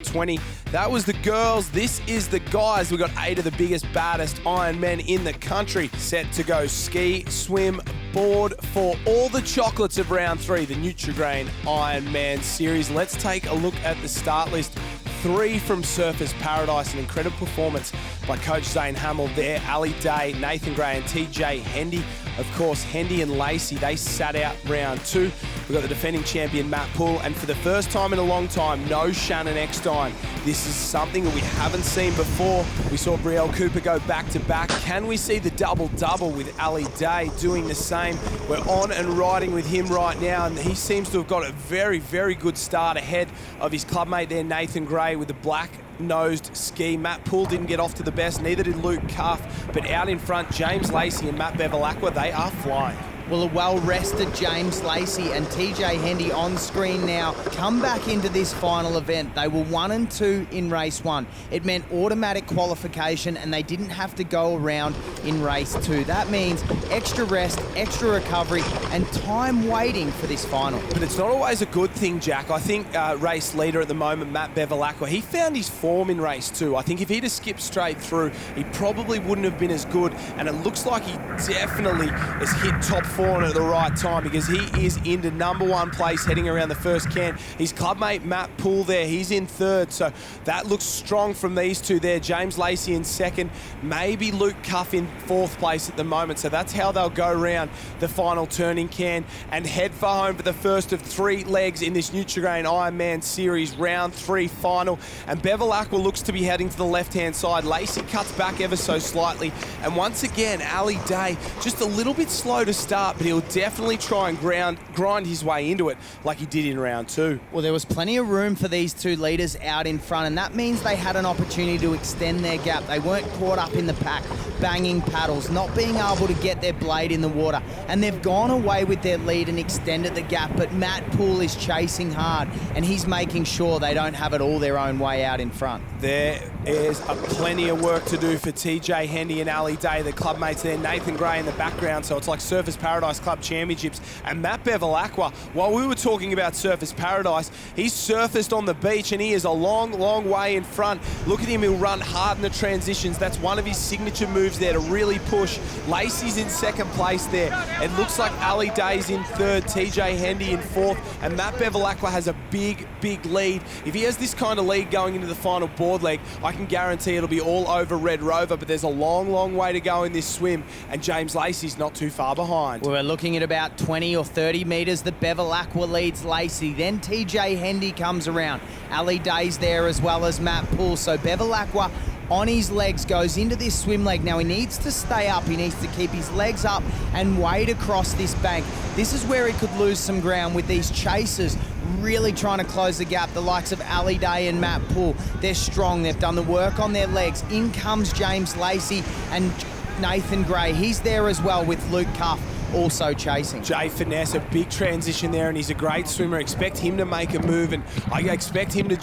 20. That was the girls. This is the guys. We've got 8 of the biggest, baddest Ironmen in the country set to go ski, swim, board for all the chocolates of round 3, the Nutri Ironman series. Let's take a look at the start list. 3 from Surfers Paradise, an incredible performance by Coach Zane Hamill there. Ali Day, Nathan Gray and TJ Hendy. Of course, Hendy and Lacey, they sat out round 2. We've got the defending champion Matt Poole, and for the first time in a long time, no Shannon Eckstein. This is something that we haven't seen before. We saw Brielle Cooper go back-to-back. Can we see the double-double with Ali Day doing the same? We're on and riding with him right now, and he seems to have got a very, very good start ahead of his clubmate there, Nathan Gray, with the black-nosed ski. Matt Poole didn't get off to the best, neither did Luke Cuff, but out in front, James Lacey and Matt Bevilacqua, they are flying. Well, a well-rested James Lacey and TJ Hendy on screen now come back into this final event. They were 1 and 2 in race 1. It meant automatic qualification and they didn't have to go around in race 2. That means extra rest, extra recovery and time waiting for this final. But it's not always a good thing, Jack. I think race leader at the moment, Matt Bevilacqua, he found his form in race 2. I think if he'd have skipped straight through, he probably wouldn't have been as good, and it looks like he definitely has hit top 4 at the right time, because he is into number 1 place heading around the first can. His clubmate Matt Poole there, he's in 3rd, so that looks strong from these two there. James Lacey in 2nd, maybe Luke Cuff in 4th place at the moment, so that's how they'll go around the final turning can and head for home for the first of 3 legs in this Nutri Ironman series round 3 final. And Bevilacqua looks to be heading to the left-hand side. Lacey cuts back ever so slightly, and once again Ali Day just a little bit slow to start, but he'll definitely try and grind his way into it like he did in round 2. Well, there was plenty of room for these 2 leaders out in front, and that means they had an opportunity to extend their gap. They weren't caught up in the pack, banging paddles, not being able to get their blade in the water, and they've gone away with their lead and extended the gap. But Matt Poole is chasing hard, and he's making sure they don't have it all their own way out in front. There is plenty of work to do for TJ Hendy and Ali Day, the clubmates there. Nathan Gray in the background, so it's like Surfers Paradise Club Championships. And Matt Bevilacqua, while we were talking about Surfers Paradise, he's surfaced on the beach and he is a long, long way in front. Look at him, he'll run hard in the transitions. That's one of his signature moves there to really push. Lacey's in 2nd place there. It looks like Ali Day's in 3rd, TJ Hendy in 4th, and Matt Bevilacqua has a big, big lead. If he has this kind of lead going into the final board leg, I can guarantee it'll be all over Red Rover, but there's a long, long way to go in this swim, and James Lacey's not too far behind. We're looking at about 20 or 30 metres that Bevilacqua leads Lacey. Then TJ Hendy comes around. Ali Day's there as well as Matt Poole. So Bevilacqua on his legs goes into this swim leg. Now he needs to stay up. He needs to keep his legs up and wade across this bank. This is where he could lose some ground with these chasers really trying to close the gap. The likes of Ali Day and Matt Poole, they're strong. They've done the work on their legs. In comes James Lacey and Nathan Gray. He's there as well with Luke Cuff also chasing. Jay Finesse, a big transition there, and he's a great swimmer. Expect him to make a move, and I expect him to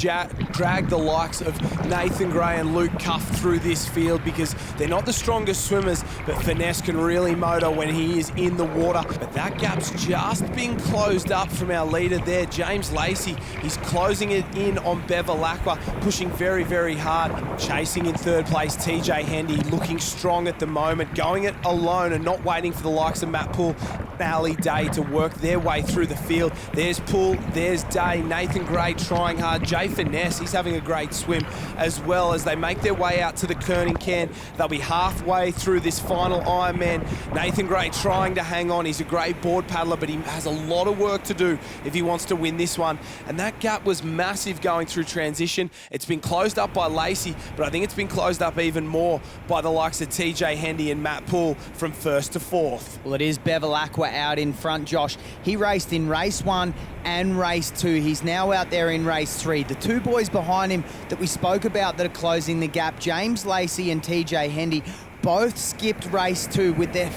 drag the likes of Nathan Gray and Luke Cuff through this field, because they're not the strongest swimmers, but Finesse can really motor when he is in the water. But that gap's just been closed up from our leader there, James Lacey. He's closing it in on Bevilacqua, pushing very, very hard. Chasing in 3rd place, TJ Hendy, looking strong at the moment, going it alone and not waiting for the likes of Matt Poole, Ali Day to work their way through the field. There's Poole, there's Day, Nathan Gray trying hard. Jay Finesse, he's having a great swim as well as they make their way out to the Kerning can. They'll be halfway through this final Ironman. Nathan Gray trying to hang on. He's a great board paddler, but he has a lot of work to do if he wants to win this one. And that gap was massive going through transition. It's been closed up by Lacey, but I think it's been closed up even more by the likes of TJ Hendy and Matt Poole from 1st to 4th. Well, it is Bevilacqua out in front, Josh. He raced in race 1 and race 2. He's now out there in race 3. The 2 boys behind him that we spoke about that are closing the gap, James Lacey and TJ Hendy, both skipped race 2 with their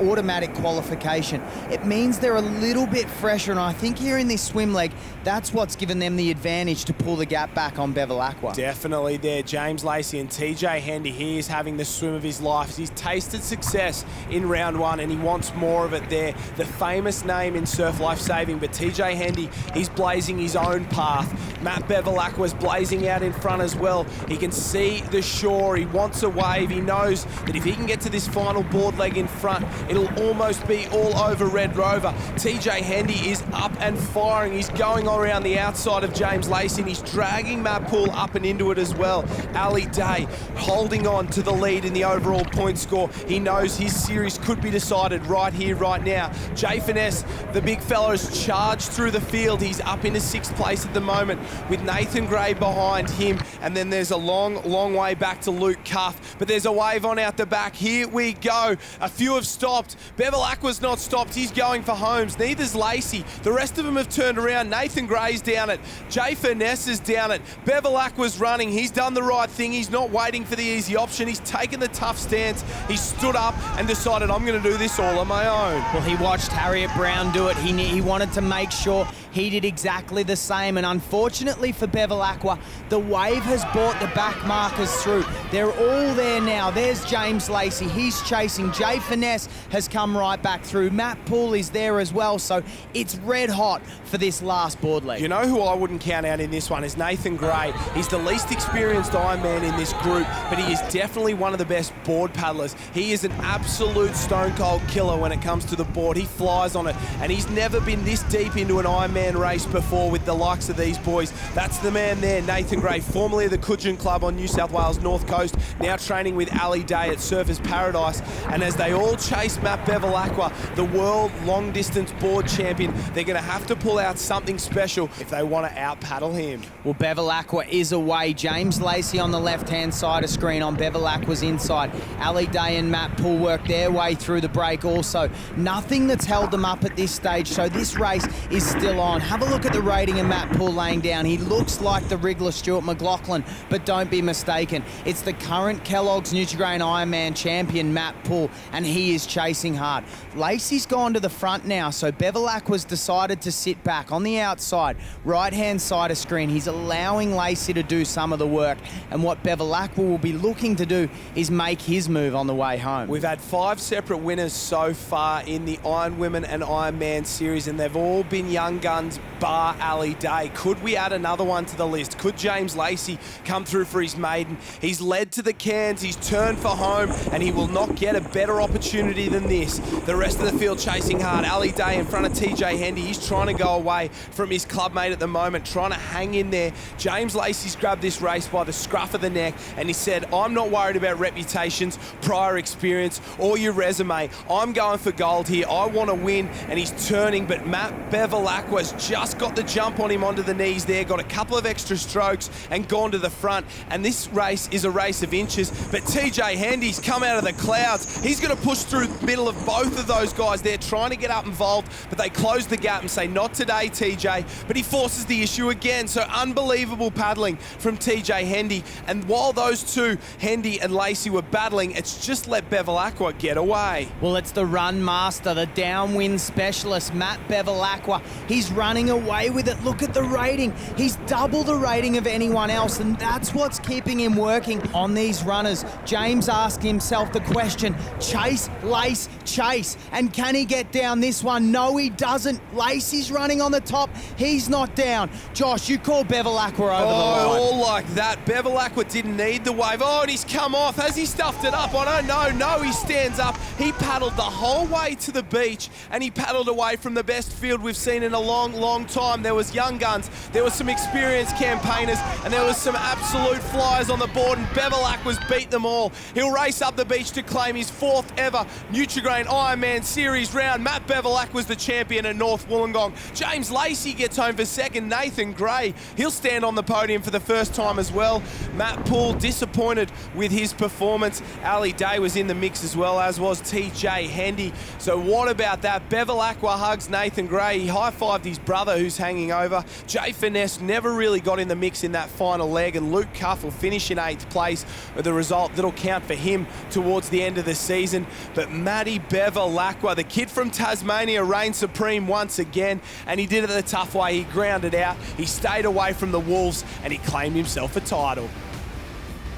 automatic qualification. It means they're a little bit fresher, and I think here in this swim leg, that's what's given them the advantage to pull the gap back on Bevilacqua. Definitely there. James Lacey and TJ Hendy, he is having the swim of his life. He's tasted success in round one and he wants more of it there. The famous name in surf life saving, but TJ Hendy, he's blazing his own path. Matt Bevilacqua's blazing out in front as well. He can see the shore. He wants a wave. He knows that if he can get to this final board leg in front, it'll almost be all over Red Rover. TJ Hendy is up and firing. He's going around the outside of James Lacey and he's dragging Matt Poole up and into it as well. Ali Day holding on to the lead in the overall point score. He knows his series could be decided right here, right now. Jay Finesse, the big fella, has charged through the field. He's up into 6th place at the moment with Nathan Gray behind him. And then there's a long way back to Luke Cuff. But there's a wave on out the back. Here we go. A few have stopped. Bevilacqua's not stopped. He's going for Holmes. Neither's Lacey. The rest of them have turned around. Nathan Gray's down it. Jay Finesse is down it. Bevilacqua's running. He's done the right thing. He's not waiting for the easy option. He's taken the tough stance. He stood up and decided, I'm going to do this all on my own. Well, he watched Harriet Brown do it. He wanted to make sure he did exactly the same. And unfortunately for Bevilacqua, the wave has brought the back markers through. They're all there now. There's James Lacey. He's chasing. Jay Finesse has come right back through. Matt Poole is there as well. So it's red hot for this last board leg. You know who I wouldn't count out in this one is Nathan Gray. He's the least experienced Ironman in this group, but he is definitely one of the best board paddlers. He is an absolute stone cold killer when it comes to the board. He flies on it, and he's never been this deep into an Ironman race before with the likes of these boys. That's the man there, Nathan Gray, formerly of the Coogin Club on New South Wales North Coast, now training with Ali Day at Surfers Paradise. And as they all chase Matt Bevilacqua, the world long distance board champion, they're going to have to pull out something special if they want to out paddle him. Well, Bevilacqua is away. James Lacey on the left-hand side of screen, on Bevilacqua's inside. Ali Day and Matt Poole work their way through the break also. Nothing that's held them up at this stage, so this race is still on. Have a look at the rating of Matt Poole laying down. He looks like the wriggler Stuart McLaughlin, but don't be mistaken. It's the current Kellogg's Nutri-Grain Ironman champion, Matt Poole, and he is chasing hard. Lacey's gone to the front now, so Bevilacqua's decided to sit back on the outside, right-hand side of screen. He's allowing Lacey to do some of the work, and what Bevilacqua will be looking to do is make his move on the way home. We've had 5 separate winners so far in the Iron Women and Iron Man series, and they've all been young guns bar Ali Day. Could we add another one to the list? Could James Lacey come through for his maiden? He's led to the cans, he's turned for home, and he will not get a better opportunity than this. The rest of the field chasing hard. Ali Day in front of TJ Hendy. He's trying to go away from his clubmate at the moment, trying to hang in there. James Lacey's grabbed this race by the scruff of the neck, and he said, I'm not worried about reputations, prior experience, or your resume. I'm going for gold here. I want to win, and he's turning, but Matt Bevilacqua's just got the jump on him onto the knees there, got a couple of extra strokes, and gone to the front. And this race is a race of inches, but TJ Hendy's come out of the clouds. He's going to push through the middle of both of those guys. They're trying to get up involved, but they close the gap and say, not today, TJ. But he forces the issue again. So unbelievable paddling from TJ Hendy. And while those two, Hendy and Lacey, were battling, it's just let Bevilacqua get away. Well, it's the run master, the downwind specialist, Matt Bevilacqua. He's running away with it. Look at the rating. He's double the rating of anyone else, and that's what's keeping him working on these runners. James asked himself the question, chase, Lace, chase. And can he get down this one? No, he doesn't. Lacey's running on the top. He's not down. Josh, you call Bevilacqua over the line. All like that. Bevilacqua didn't need the wave. Oh, and he's come off. Has he stuffed it up? I don't know. No, he stands up. He paddled the whole way to the beach, and he paddled away from the best field we've seen in a long time. There was young guns, there was some experienced campaigners, and there was some absolute flyers on the board, and Bevilacqua's beat them all. He'll race up the beach to claim his 4th ever Nutri-Grain Ironman Series round. Matt Bevilacqua's the champion at North Wollongong. Wollongong. James Lacey gets home for second. Nathan Gray, he'll stand on the podium for the first time as well. Matt Poole disappointed with his performance. Ali Day was in the mix as well, as was TJ Hendy. So what about that? Bevilacqua hugs Nathan Gray. He high-fived his brother who's hanging over. Jay Finesse never really got in the mix in that final leg, and Luke Cuff will finish in 8th place with a result that'll count for him towards the end of the season. But Matty Bevilacqua, the kid from Tasmania, reigned supreme once again, and he did it the tough way. He grounded out, he stayed away from the Wolves, and he claimed himself a title.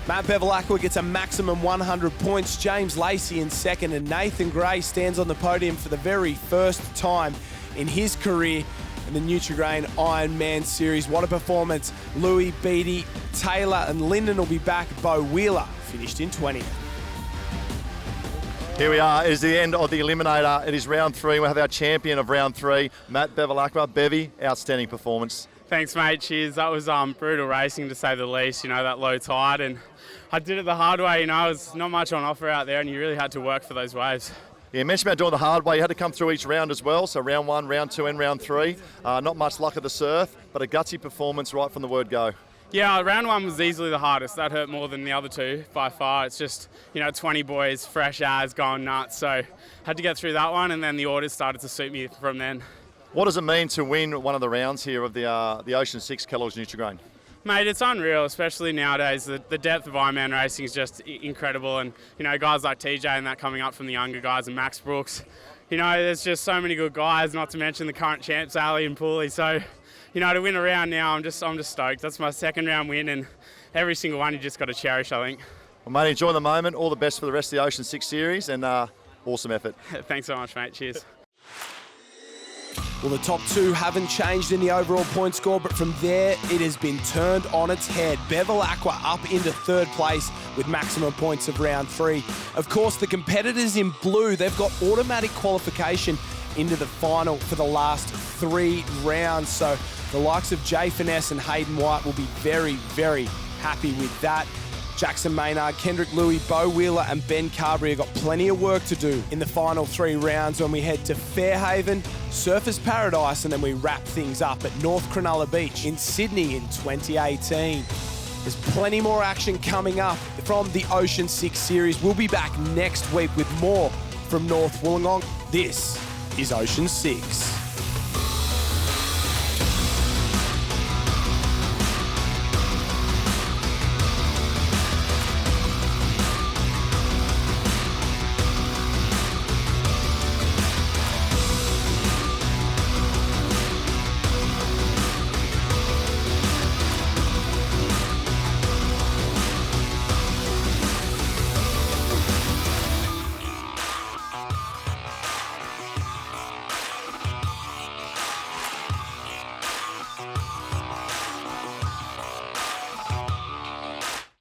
Matt Bevilacqua gets a maximum 100 points. James Lacey in second, and Nathan Gray stands on the podium for the very first time in his career in the Nutri-Grain Ironman series. What a performance. Louis, Beattie, Taylor and Lyndon will be back. Bo Wheeler finished in 20th. Here we are, it is the end of the Eliminator. It is round 3. We have our champion of round 3, Matt Bevilacqua. Bevy, outstanding performance. Thanks, mate. Cheers. That was brutal racing, to say the least. You know, that low tide, and I did it the hard way. You know, there's not much on offer out there, and you really had to work for those waves. Yeah, you mentioned about doing the hard way. You had to come through each round as well. So round 1, round 2 and round 3. Not much luck at the surf, but a gutsy performance right from the word go. Yeah, round 1 was easily the hardest. That hurt more than the other 2 by far. It's just, you know, 20 boys, fresh as, going nuts. So had to get through that one, and then the orders started to suit me from then. What does it mean to win one of the rounds here of the Ocean6 Kellogg's Nutri-Grain? Mate, it's unreal, especially nowadays. The depth of Ironman racing is just incredible, and you know, guys like TJ and that coming up from the younger guys, and Max Brooks. You know, there's just so many good guys, not to mention the current champs, Ali and Pooley. So, you know, to win a round now, I'm just stoked. That's my second round win, and every single one you just got to cherish, I think. Well, mate, enjoy the moment. All the best for the rest of the Ocean6 series, and awesome effort. Thanks so much, mate. Cheers. Well, the top 2 haven't changed in the overall point score, but from there, it has been turned on its head. Bevilacqua up into 3rd place with maximum points of round 3. Of course, the competitors in blue, they've got automatic qualification into the final for the last 3 rounds. So the likes of Jay Finesse and Hayden White will be very, very happy with that. Jackson Maynard, Kendrick Louis, Bo Wheeler and Ben Carberry have got plenty of work to do in the final 3 rounds when we head to Fairhaven, Surfers Paradise, and then we wrap things up at North Cronulla Beach in Sydney in 2018. There's plenty more action coming up from the Ocean6 series. We'll be back next week with more from North Wollongong. This is Ocean6.